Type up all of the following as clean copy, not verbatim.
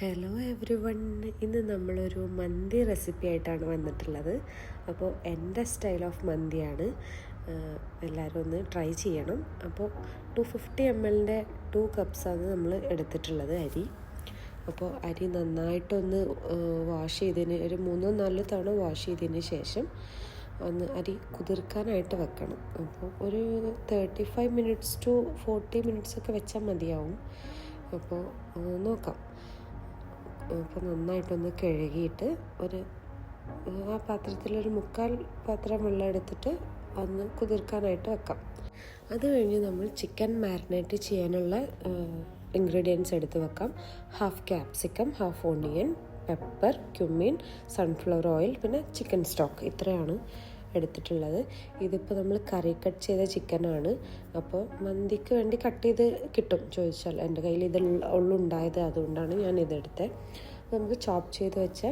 Hello every one. ഇന്ന് നമ്മളൊരു മന്തി recipe ആയിട്ടാണ് വന്നിട്ടുള്ളത്. അപ്പോൾ എൻ്റെ സ്റ്റൈൽ ഓഫ് മന്തിയാണ്. എല്ലാവരും ഒന്ന് ട്രൈ ചെയ്യണം. അപ്പോൾ 250 ml 2 കപ്സാണ് നമ്മൾ എടുത്തിട്ടുള്ളത് അരി. അപ്പോൾ അരി നന്നായിട്ടൊന്ന് വാഷ് ചെയ്തതിന് ഒരു 3-4 തവണ വാഷ് ചെയ്തതിന് ശേഷം ഒന്ന് അരി കുതിർക്കാനായിട്ട് വെക്കണം. അപ്പോൾ ഒരു 35 minutes to 40 minutes ഒക്കെ വെച്ചാൽ മതിയാവും. അപ്പോൾ നോക്കാം. അപ്പോൾ നന്നായിട്ടൊന്ന് കഴുകിയിട്ട് ആ പാത്രത്തിലൊരു 3/4 പാത്രം വെള്ളം എടുത്തിട്ട് ഒന്ന് കുതിർക്കാനായിട്ട് വെക്കാം. അത് കഴിഞ്ഞ് നമ്മൾ ചിക്കൻ മാരിനേറ്റ് ചെയ്യാനുള്ള ഇൻഗ്രീഡിയൻസ് എടുത്ത് വെക്കാം. 1/2 capsicum, 1/2 onion, pepper, cumin, sunflower oil, പിന്നെ ചിക്കൻ സ്റ്റോക്ക്. ഇത്രയാണ് എടുത്തിട്ടുള്ളത്. ഇതിപ്പോൾ നമ്മൾ കറി കട്ട് ചെയ്ത ചിക്കനാണ്. അപ്പോൾ മന്തിക്ക് വേണ്ടി കട്ട് ചെയ്ത് കിട്ടും ചോദിച്ചാൽ. എൻ്റെ കയ്യിൽ ഇത് ഉണ്ടായത്, അതുകൊണ്ടാണ് ഞാൻ ഇതെടുത്തത്. നമുക്ക് ചോപ്പ് ചെയ്ത് വെച്ച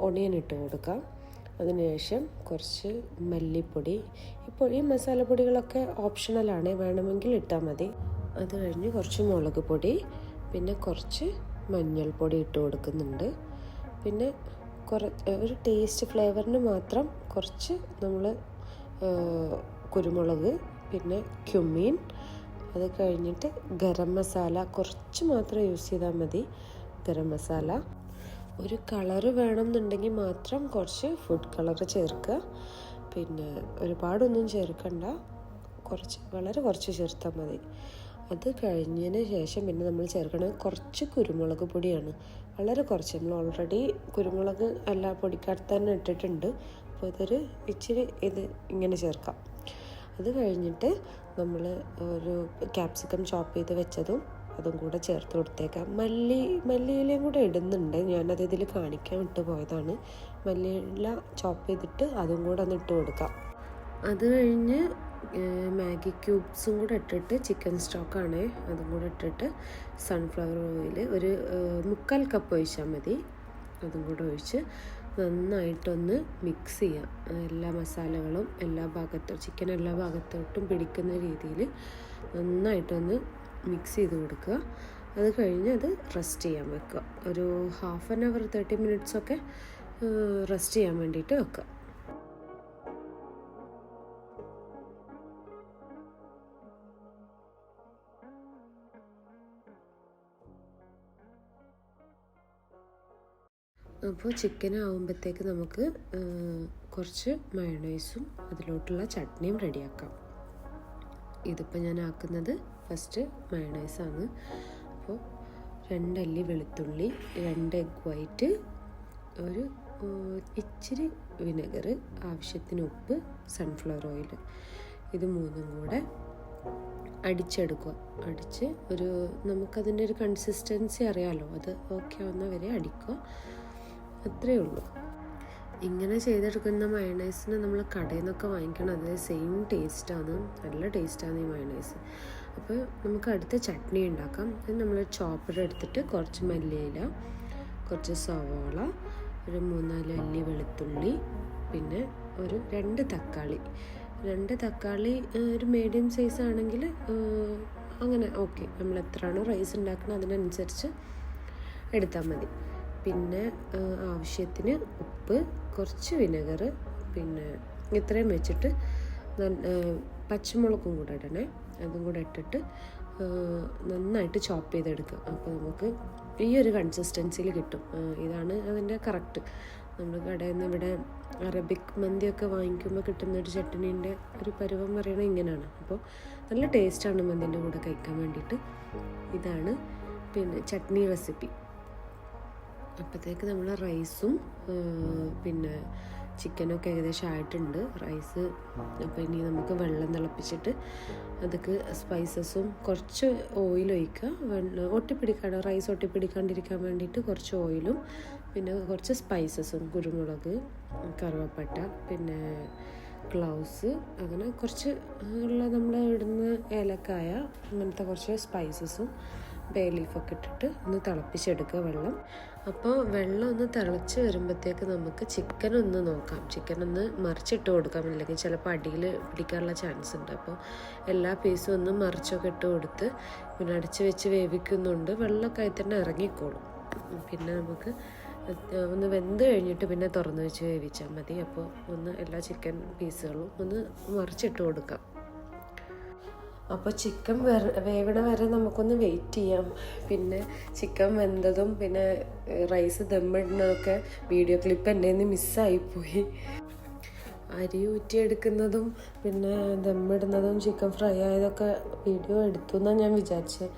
ഒണിയൻ ഇട്ട് കൊടുക്കാം. അതിനുശേഷം കുറച്ച് മല്ലിപ്പൊടി. ഇപ്പോൾ ഈ മസാലപ്പൊടികളൊക്കെ ഓപ്ഷണലാണ്, വേണമെങ്കിൽ ഇട്ടാൽ മതി. അത് കഴിഞ്ഞ് കുറച്ച് മുളക് പൊടി, പിന്നെ കുറച്ച് മഞ്ഞൾപ്പൊടി ഇട്ട് കൊടുക്കുന്നുണ്ട്. പിന്നെ ഒരു ടേസ്റ്റ് ഫ്ലേവറിന് മാത്രം കുറച്ച് നമ്മൾ കുരുമുളക്, പിന്നെ ക്യുമീൻ. അത് കഴിഞ്ഞിട്ട് ഗരം മസാല കുറച്ച് മാത്രം യൂസ് ചെയ്താൽ മതി. ഗരം മസാല ഒരു കളറ് വേണമെന്നുണ്ടെങ്കിൽ മാത്രം കുറച്ച് ഫുഡ് കളറ് ചേർക്കുക. പിന്നെ ഒരുപാടൊന്നും ചേർക്കണ്ട, വളരെ കുറച്ച് ചേർത്താൽ മതി. അത് കഴിഞ്ഞതിന് ശേഷം പിന്നെ നമ്മൾ ചേർക്കുന്നത് കുറച്ച് കുരുമുളക് പൊടിയാണ്. വളരെ കുറച്ച്. നമ്മൾ ഓൾറെഡി കുരുമുളക് എല്ലാ പൊടിക്കാട്ട് തന്നെ ഇട്ടിട്ടുണ്ട്. അപ്പോൾ ഇതൊരു ഇച്ചിരി ഇങ്ങനെ ചേർക്കാം. അത് കഴിഞ്ഞിട്ട് നമ്മൾ ഒരു ക്യാപ്സിക്കം ചോപ്പ് ചെയ്ത് വെച്ചതും അതും കൂടെ ചേർത്ത് കൊടുത്തേക്കാം. മല്ലിയിലയും കൂടെ ഇടുന്നുണ്ട്, ഞാനത് ഇതിൽ കാണിക്കാൻ വിട്ടു പോയതാണ്. മല്ലിയില ചോപ്പ് ചെയ്തിട്ട് അതും കൂടെ ഒന്ന് ഇട്ട് കൊടുക്കാം. അത് കഴിഞ്ഞ് മാഗി ക്യൂബ്സും കൂടെ ഇട്ടിട്ട്, ചിക്കൻ സ്റ്റോക്കാണ് അതും കൂടെ ഇട്ടിട്ട്, സൺഫ്ലവർ ഓയിൽ ഒരു 3/4 കപ്പ് ഒഴിച്ചാൽ മതി. അതും കൂടെ ഒഴിച്ച് നന്നായിട്ടൊന്ന് മിക്സ് ചെയ്യാം. എല്ലാ മസാലകളും ചിക്കൻ എല്ലാ ഭാഗത്തോട്ടും പിടിക്കുന്ന രീതിയിൽ നന്നായിട്ടൊന്ന് മിക്സ് ചെയ്ത് കൊടുക്കുക. അത് കഴിഞ്ഞ് അത് റെസ്റ്റ് ചെയ്യാൻ വെക്കുക. ഒരു 1/2 hour 30 minutes ഒക്കെ റെസ്റ്റ് ചെയ്യാൻ വേണ്ടിയിട്ട് വെക്കുക. അപ്പോൾ ചിക്കൻ ആകുമ്പോഴത്തേക്ക് നമുക്ക് കുറച്ച് മയോണൈസും അതിലോട്ടുള്ള ചട്നിയും റെഡിയാക്കാം. ഇതിപ്പോൾ ഞാൻ ആക്കുന്നത് ഫസ്റ്റ് മയോണൈസാണ്. അപ്പോൾ 2 അല്ലി വെളുത്തുള്ളി, 2 എഗ് വൈറ്റ്, ഒരു ഇച്ചിരി വിനെഗർ, ആവശ്യത്തിന് ഉപ്പ്, സൺഫ്ലവർ ഓയിൽ, ഇത് 3ഉം കൂടെ അടിച്ചെടുക്കുക. അടിച്ച് നമുക്കതിൻ്റെ ഒരു കൺസിസ്റ്റൻസി അറിയാമല്ലോ, അത് ഓക്കെ ആവുന്ന വരെ അടിക്കുക. അത്രയേ ഉള്ളൂ. ഇങ്ങനെ ചെയ്തെടുക്കുന്ന മയോണൈസിന് നമ്മൾ കടയിൽ നിന്നൊക്കെ വാങ്ങിക്കണം, അതേ സെയിം ടേസ്റ്റാണ്. നല്ല ടേസ്റ്റാണ് ഈ മയോണൈസ്. അപ്പോൾ നമുക്ക് അടുത്ത ചട്നി ഉണ്ടാക്കാം. അത് നമ്മൾ ചോപ്പർ എടുത്തിട്ട് കുറച്ച് മല്ലിയില, കുറച്ച് സവാള, ഒരു 3-4 അല്ലി വെളുത്തുള്ളി, പിന്നെ ഒരു 2 തക്കാളി ഒരു മീഡിയം സൈസ് ആണെങ്കിൽ അങ്ങനെ ഓക്കെ. നമ്മൾ എത്രയാണോ റൈസ് ഉണ്ടാക്കുന്നത് അതിനനുസരിച്ച് എടുത്താൽ മതി. പിന്നെ ആവശ്യത്തിന് ഉപ്പ്, കുറച്ച് വിനെഗർ, പിന്നെ ഇത്രയും വെച്ചിട്ട് പച്ചമുളകും കൂടെ ഇടണേ. അതും കൂടെ ഇട്ടിട്ട് നന്നായിട്ട് ചോപ്പ് ചെയ്തെടുക്കുക. അപ്പോൾ നമുക്ക് ഈ ഒരു കൺസിസ്റ്റൻസിയിൽ കിട്ടും. ഇതാണ് അതിൻ്റെ കറക്റ്റ്. നമ്മൾ കടയിൽ നിന്ന് ഇവിടെ അറബിക് മന്തിയൊക്കെ വാങ്ങിക്കുമ്പോൾ കിട്ടുന്നൊരു ചട്നീൻ്റെ ഒരു പരുവം പറയണത് ഇങ്ങനെയാണ്. അപ്പോൾ നല്ല ടേസ്റ്റാണ് മന്തിൻ്റെ കൂടെ കഴിക്കാൻ വേണ്ടിയിട്ട്. ഇതാണ് പിന്നെ ചട്നി റെസിപ്പി. അപ്പോഴത്തേക്ക് നമ്മൾ റൈസും പിന്നെ ചിക്കനൊക്കെ ഏകദേശം ആയിട്ടുണ്ട്. റൈസ് അപ്പോൾ ഇനി നമുക്ക് വെള്ളം തിളപ്പിച്ചിട്ട് അതൊക്കെ സ്പൈസസും കുറച്ച് ഓയിൽ ഒഴിക്കുക. റൈസ് ഒട്ടിപ്പിടിക്കാണ്ടിരിക്കാൻ വേണ്ടിയിട്ട് കുറച്ച് ഓയിലും പിന്നെ കുറച്ച് സ്പൈസസും, കുരുമുളക്, കറുവപ്പട്ട, പിന്നെ ക്ലൗസ്, അങ്ങനെ കുറച്ച് നമ്മൾ ഇടുന്ന ഏലക്കായ, അങ്ങനത്തെ കുറച്ച് സ്പൈസസും ബേ ലീഫൊക്കെ ഇട്ടിട്ട് ഒന്ന് തിളപ്പിച്ചെടുക്കുക വെള്ളം. അപ്പോൾ വെള്ളം ഒന്ന് തിളച്ച് വരുമ്പോഴത്തേക്ക് നമുക്ക് ചിക്കൻ ഒന്ന് നോക്കാം. ചിക്കൻ ഒന്ന് മറിച്ചിട്ട് കൊടുക്കാം, അല്ലെങ്കിൽ ചിലപ്പോൾ അടിയിൽ പിടിക്കാനുള്ള ചാൻസ് ഉണ്ട്. അപ്പോൾ എല്ലാ പീസും ഒന്ന് മറിച്ചൊക്കെ ഇട്ട് കൊടുത്ത് പിന്നെ അടച്ച് വെച്ച് വേവിക്കുന്നുണ്ട്. വെള്ളമൊക്കെ ആയി തന്നെ ഇറങ്ങിക്കോളും. പിന്നെ നമുക്ക് ഒന്ന് വെന്ത് കഴിഞ്ഞിട്ട് പിന്നെ തുറന്ന് വെച്ച് വേവിച്ചാൽ മതി. അപ്പോൾ ഒന്ന് എല്ലാ ചിക്കൻ പീസുകളും ഒന്ന് മറിച്ചിട്ട് കൊടുക്കാം. അപ്പോൾ ചിക്കൻ വേവണ വരെ നമുക്കൊന്ന് വെയിറ്റ് ചെയ്യാം. പിന്നെ ചിക്കൻ വെന്തതും പിന്നെ റൈസ് ദമ്മിടുന്നതൊക്കെ വീഡിയോ ക്ലിപ്പ് എൻ്റെ നിന്ന് മിസ്സായിപ്പോയി. അരി ഊറ്റിയെടുക്കുന്നതും പിന്നെ ദമ്മിടുന്നതും ചിക്കൻ ഫ്രൈ ആയതൊക്കെ വീഡിയോ എടുത്തു എന്നാണ് ഞാൻ വിചാരിച്ചത്.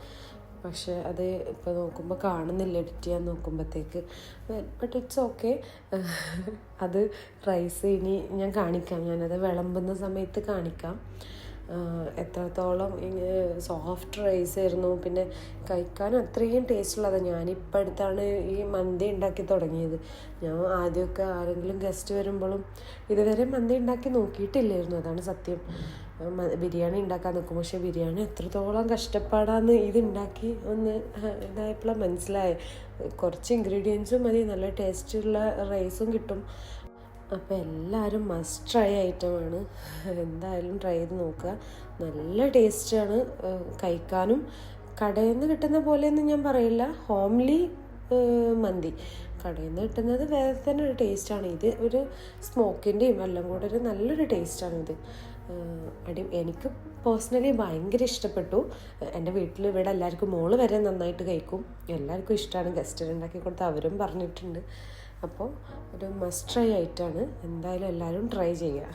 പക്ഷേ അത് ഇപ്പോൾ നോക്കുമ്പോൾ കാണുന്നില്ല, എഡിറ്റ് ചെയ്യാൻ നോക്കുമ്പോഴത്തേക്ക്. But it's okay. അത് റൈസ് ഇനി ഞാൻ കാണിക്കാം, ഞാനത് വിളമ്പുന്ന സമയത്ത് കാണിക്കാം എത്രത്തോളം സോഫ്റ്റ് റൈസ് ആയിരുന്നു. പിന്നെ കഴിക്കാൻ അത്രയും ടേസ്റ്റുള്ളത്. ഞാനിപ്പോൾ അടുത്താണ് ഈ മന്തി ഉണ്ടാക്കി തുടങ്ങിയത്. ഞാൻ ആദ്യമൊക്കെ ആരെങ്കിലും ഗസ്റ്റ് വരുമ്പോഴും ഇതുവരെ മന്തി ഉണ്ടാക്കി നോക്കിയിട്ടില്ലായിരുന്നു, അതാണ് സത്യം. ബിരിയാണി ഉണ്ടാക്കാൻ നിൽക്കും, പക്ഷേ ബിരിയാണി എത്രത്തോളം കഷ്ടപ്പാടാന്ന് ഇതുണ്ടാക്കി ഒന്ന് ഇതായപ്പോഴാണ് മനസ്സിലായത്. കുറച്ച് ഇൻഗ്രീഡിയൻസും മതി, നല്ല ടേസ്റ്റുള്ള റൈസും കിട്ടും. അപ്പോൾ എല്ലാവരും മസ്റ്റ് ട്രൈ ഐറ്റമാണ്, എന്തായാലും ട്രൈ ചെയ്ത് നോക്കുക. നല്ല ടേസ്റ്റാണ് കഴിക്കാനും. കടയിൽ നിന്ന് കിട്ടുന്ന പോലെയൊന്നും ഞാൻ പറയില്ല, ഹോംലി മന്തി. കടയിൽ നിന്ന് കിട്ടുന്നത് വേറെ തന്നെ ഒരു ടേസ്റ്റാണ്. ഇത് ഒരു സ്മോക്കിൻ്റെയും എല്ലാം കൂടെ ഒരു നല്ലൊരു ടേസ്റ്റാണിത്. എനിക്ക് പേഴ്സണലി ഭയങ്കര ഇഷ്ടപ്പെട്ടു. എൻ്റെ വീട്ടിൽ ഇവിടെ എല്ലാവർക്കും, മോള് വരെ നന്നായിട്ട് കഴിക്കും, എല്ലാവർക്കും ഇഷ്ടമാണ്. ഗസ്റ്റിന് ഉണ്ടാക്കി കൊടുത്ത് അവരും പറഞ്ഞിട്ടുണ്ട്. അപ്പോൾ ഒരു മസ്റ്റ് ട്രൈ ആയിട്ടാണ്, എന്തായാലും എല്ലാവരും ട്രൈ ചെയ്യുക.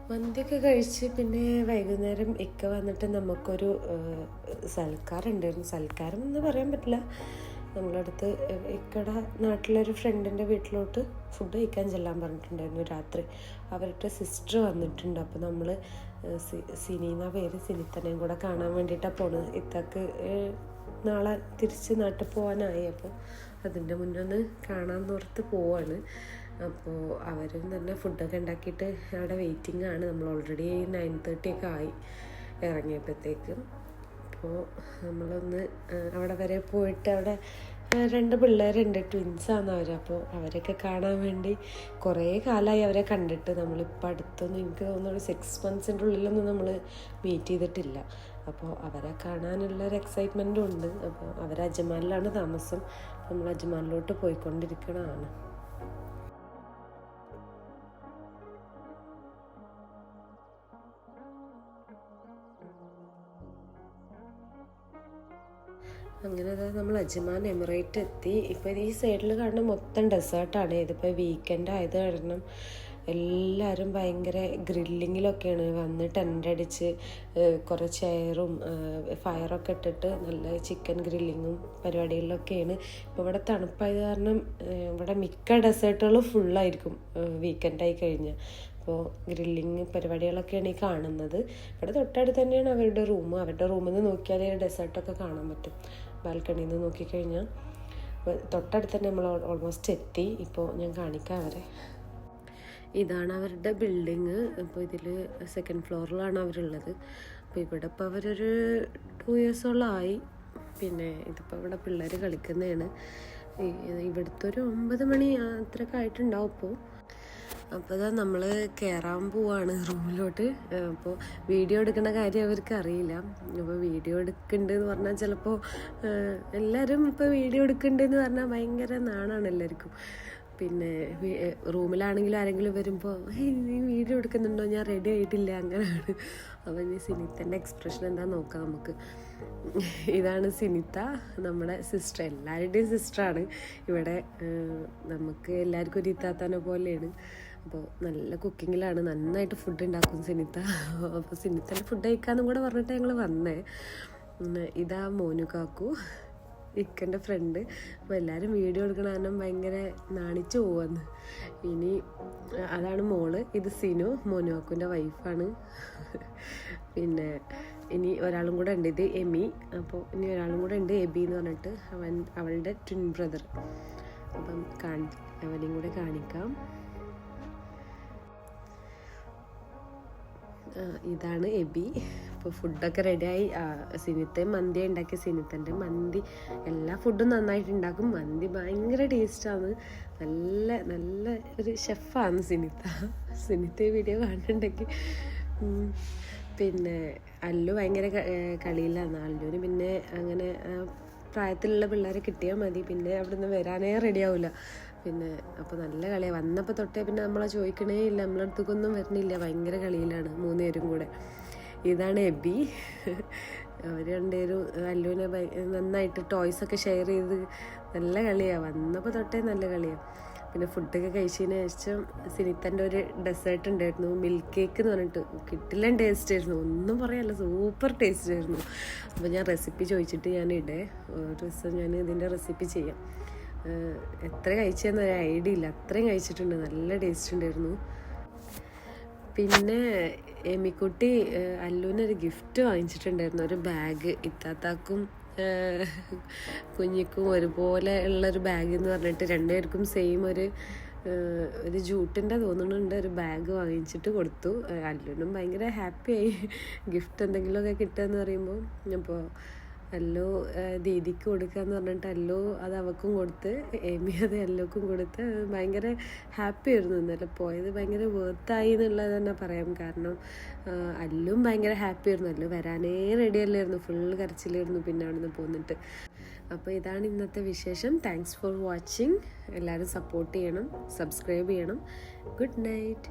മന്തിയൊക്കെ കഴിച്ച് പിന്നെ വൈകുന്നേരം ഇക്ക വന്നിട്ട് നമുക്കൊരു സൽക്കാരമുണ്ടായിരുന്നു. സൽക്കാരം എന്ന് പറയാൻ പറ്റില്ല, നമ്മളടുത്ത് ഇക്കടെ നാട്ടിലൊരു ഫ്രണ്ടിൻ്റെ വീട്ടിലോട്ട് ഫുഡ് കഴിക്കാൻ ചെല്ലാൻ പറഞ്ഞിട്ടുണ്ടായിരുന്നു രാത്രി. അവരുടെ സിസ്റ്റർ വന്നിട്ടുണ്ട്. അപ്പോൾ നമ്മൾ സിനിന്ന പേര്, സിനിത്തനെയും കൂടെ കാണാൻ വേണ്ടിയിട്ടാണ് പോണത്. ഇത്തക്ക് നാളെ തിരിച്ച് നാട്ടിൽ പോകാനായി. അപ്പോൾ അതിൻ്റെ മുന്നേ കാണാമെന്നോർത്ത് പോവാണ്. അപ്പോൾ അവരും തന്നെ ഫുഡൊക്കെ ഉണ്ടാക്കിയിട്ട് അവിടെ വെയിറ്റിംഗ് ആണ്. നമ്മൾ ഓൾറെഡി 9:30 ഒക്കെ ആയി ഇറങ്ങിയപ്പോഴത്തേക്കും. അപ്പോൾ നമ്മളൊന്ന് അവിടെ വരെ പോയിട്ട്, അവിടെ 2 പിള്ളേരുണ്ട്, ട്വിൻസാണ് അവർ. അപ്പോൾ അവരൊക്കെ കാണാൻ വേണ്ടി കുറേ കാലമായി അവരെ കണ്ടിട്ട്. നമ്മളിപ്പോൾ അടുത്തൊന്നും, എനിക്ക് തോന്നുന്നു 6 months ഉള്ളിലൊന്നും നമ്മൾ മീറ്റ് ചെയ്തിട്ടില്ല. അപ്പോൾ അവരെ കാണാനുള്ളൊരു എക്സൈറ്റ്മെൻറ്റും ഉണ്ട്. അപ്പോൾ അവർ അജ്മാനിലാണ് താമസം. നമ്മൾ അജ്മാനിലോട്ട് പോയിക്കൊണ്ടിരിക്കണതാണ്. അങ്ങനെ നമ്മൾ അജ്മാൻ എമിറേറ്റ് എത്തി. ഇപ്പോൾ ഈ സൈഡിൽ കാണുന്ന മൊത്തം ഡെസേർട്ടാണ്. ഇതിപ്പോൾ വീക്കെൻഡ് ആയത് കാരണം എല്ലാവരും ഭയങ്കര ഗ്രില്ലിങ്ങിലൊക്കെയാണ്. വന്ന് ടെൻ്റ് അടിച്ച് കുറേ ചെയറും ഫയറൊക്കെ ഇട്ടിട്ട് നല്ല ചിക്കൻ ഗ്രില്ലിങ്ങും പരിപാടികളിലൊക്കെയാണ്. ഇപ്പോൾ ഇവിടെ തണുപ്പായത് കാരണം ഇവിടെ മിക്ക ഡെസേർട്ടുകളും ഫുള്ളായിരിക്കും വീക്കെൻഡായി കഴിഞ്ഞാൽ. അപ്പോൾ ഗ്രില്ലിങ് പരിപാടികളൊക്കെയാണ് ഈ കാണുന്നത്. ഇവിടെ തൊട്ടടുത്ത് തന്നെയാണ് അവരുടെ റൂം. അവരുടെ റൂമിൽ നിന്ന് നോക്കിയാൽ ഡെസേർട്ടൊക്കെ കാണാൻ പറ്റും. ബാൽക്കണിയിൽ നിന്ന് നോക്കിക്കഴിഞ്ഞാൽ തൊട്ടടുത്ത് തന്നെ നമ്മൾ ഓൾമോസ്റ്റ് എത്തി. ഇപ്പോൾ ഞാൻ കാണിക്കാം അവരെ. ഇതാണ് അവരുടെ ബിൽഡിങ്. അപ്പോൾ ഇതിൽ 2nd ഫ്ലോറിലാണ് അവരുള്ളത്. അപ്പോൾ ഇവിടെ ഇപ്പോൾ അവരൊരു 2 years പിന്നെ ഇതിപ്പോൾ ഇവിടെ പിള്ളേർ കളിക്കുന്നതാണ്. ഇവിടുത്തെ ഒരു 9 മണി അത്രയൊക്കെ ആയിട്ടുണ്ടാവും ഇപ്പോൾ. അപ്പോൾ ഇതാ നമ്മൾ കയറാൻ പോവാണ് റൂമിലോട്ട്. അപ്പോൾ വീഡിയോ എടുക്കുന്ന കാര്യം അവർക്ക് അറിയില്ല. അപ്പോൾ വീഡിയോ എടുക്കുന്നുണ്ടെന്ന് പറഞ്ഞാൽ ചിലപ്പോൾ എല്ലാവരും ഇപ്പോൾ വീഡിയോ എടുക്കുന്നുണ്ടെന്ന് പറഞ്ഞാൽ ഭയങ്കര നാണാണ് എല്ലാവർക്കും. പിന്നെ റൂമിലാണെങ്കിലും ആരെങ്കിലും വരുമ്പോൾ നീ വീഡിയോ എടുക്കുന്നുണ്ടോ, ഞാൻ റെഡി ആയിട്ടില്ല, അങ്ങനെയാണ്. അപ്പോൾ ഇനി സിനിത്തൻ്റെ എക്സ്പ്രഷൻ എന്താ നോക്കാം നമുക്ക്. ഇതാണ് സിനിത്ത, നമ്മുടെ സിസ്റ്റർ, എല്ലാവരുടെയും സിസ്റ്ററാണ്. ഇവിടെ നമുക്ക് എല്ലാവർക്കും ഒരു ഇത്താത്താനെ പോലെയാണ്. അപ്പോൾ നല്ല കുക്കിങ്ങിലാണ്, നന്നായിട്ട് ഫുഡ് ഉണ്ടാക്കും സിനിത്ത. അപ്പോൾ സിനിത്തൻ്റെ ഫുഡ് കഴിക്കാമെന്നും കൂടെ പറഞ്ഞിട്ട് ഞങ്ങൾ വന്നേ. ഇതാ മോനു കാക്കു, ഇക്കൻ്റെ ഫ്രണ്ട്. അപ്പോൾ എല്ലാവരും വീഡിയോ എടുക്കണ കാരണം ഭയങ്കര നാണിച്ചു പോവാന്ന്. ഇനി അതാണ് മോള്, ഇത് സിനു, മോനുവാക്കുൻ്റെ വൈഫാണ്. പിന്നെ ഇനി ഒരാളും കൂടെ ഉണ്ട്, ഇത് എമി. അപ്പോൾ ഇനി ഒരാളും കൂടെ ഉണ്ട്, എബി എന്ന് പറഞ്ഞിട്ട്, അവളുടെ ട്വിൻ ബ്രദർ. അപ്പം അവനെയും കൂടെ കാണിക്കാം. ഇതാണ് എബി. അപ്പോൾ ഫുഡൊക്കെ റെഡിയായി. സിനിത്തയും മന്തിയാണ് ഉണ്ടാക്കി. സിനിത്തൻ്റെ മന്തി എല്ലാ ഫുഡും നന്നായിട്ട് ഉണ്ടാക്കും. മന്തി ഭയങ്കര ടേസ്റ്റാണ്. നല്ല നല്ല ഒരു ഷെഫാണ് സിനിത്ത വീഡിയോ കാണുന്നുണ്ടെങ്കിൽ. പിന്നെ അല്ലു ഭയങ്കര കളിയിലാണ്. അല്ലുവിന് പിന്നെ അങ്ങനെ പ്രായത്തിലുള്ള പിള്ളേരെ കിട്ടിയാൽ മതി, പിന്നെ അവിടെ നിന്ന് വരാനേ റെഡിയാവില്ല. പിന്നെ അപ്പോൾ നല്ല കളിയാണ്. വന്നപ്പോൾ തൊട്ടേ പിന്നെ നമ്മളെ ചോദിക്കണേ ഇല്ല, നമ്മളെ അടുത്തേക്കൊന്നും വരണില്ല. ഭയങ്കര കളിയിലാണ് 3 പേരും കൂടെ. ഇതാണ് എബി. അവർ രണ്ടുപേരും അല്ലുവിനെ നന്നായിട്ട് ടോയ്സൊക്കെ ഷെയർ ചെയ്ത് നല്ല കളിയാണ്. വന്നപ്പോൾ തൊട്ടേ നല്ല കളിയാണ്. പിന്നെ ഫുഡൊക്കെ കഴിച്ചതിന് ശേഷം സിനിത്തൻ്റെ ഒരു ഡെസേർട്ട് ഉണ്ടായിരുന്നു, മിൽക്ക് കേക്ക് എന്ന് പറഞ്ഞിട്ട്. കിട്ടില്ല ടേസ്റ്റ് ആയിരുന്നു, ഒന്നും പറയാല്ല, സൂപ്പർ ടേസ്റ്റ് ആയിരുന്നു. അപ്പോൾ ഞാൻ റെസിപ്പി ചോദിച്ചിട്ട് ഞാനിടേ ഒരു ദിവസം ഞാൻ ഇതിൻ്റെ റെസിപ്പി ചെയ്യാം. എത്ര കഴിച്ചതെന്നൊരു ഐഡിയ ഇല്ല, അത്രയും കഴിച്ചിട്ടുണ്ട്. നല്ല ടേസ്റ്റ് ഉണ്ടായിരുന്നു. പിന്നെ എമിക്കുട്ടി അല്ലുവിനൊരു ഗിഫ്റ്റ് വാങ്ങിച്ചിട്ടുണ്ടായിരുന്നു, ഒരു ബാഗ്. ഇത്താത്താക്കും കുഞ്ഞിക്കും ഒരുപോലെ ഉള്ളൊരു ബാഗ് എന്ന് പറഞ്ഞിട്ട് രണ്ടുപേർക്കും സെയിം ഒരു ജൂട്ടിൻ്റെ തോന്നുന്നുണ്ട് ഒരു ബാഗ് വാങ്ങിച്ചിട്ട് കൊടുത്തു. അല്ലുവിനും ഭയങ്കര ഹാപ്പിയായി ഗിഫ്റ്റ് എന്തെങ്കിലുമൊക്കെ കിട്ടുകയെന്ന് പറയുമ്പോൾ. അപ്പോൾ അല്ലോ ദീദിക്ക് കൊടുക്കാന്ന് പറഞ്ഞിട്ട് അല്ലോ അത് അവൾക്കും കൊടുത്ത്, എമി അത് അല്ലോക്കും കൊടുത്ത്. ഭയങ്കര ഹാപ്പി ആയിരുന്നു. ഇന്നലെ പോയത് ഭയങ്കര വേർത്തായി എന്നുള്ളത് തന്നെ പറയാം. കാരണം അല്ലും ഭയങ്കര ഹാപ്പി ആയിരുന്നു. അല്ലോ വരാനേ റെഡി അല്ലായിരുന്നു, ഫുൾ കരച്ചിലായിരുന്നു പിന്നെ അവിടെ നിന്ന് പോന്നിട്ട്. അപ്പോൾ ഇതാണ് ഇന്നത്തെ വിശേഷം. Thanks for watching. എല്ലാവരും സപ്പോർട്ട് ചെയ്യണം, സബ്സ്ക്രൈബ് ചെയ്യണം. Good night.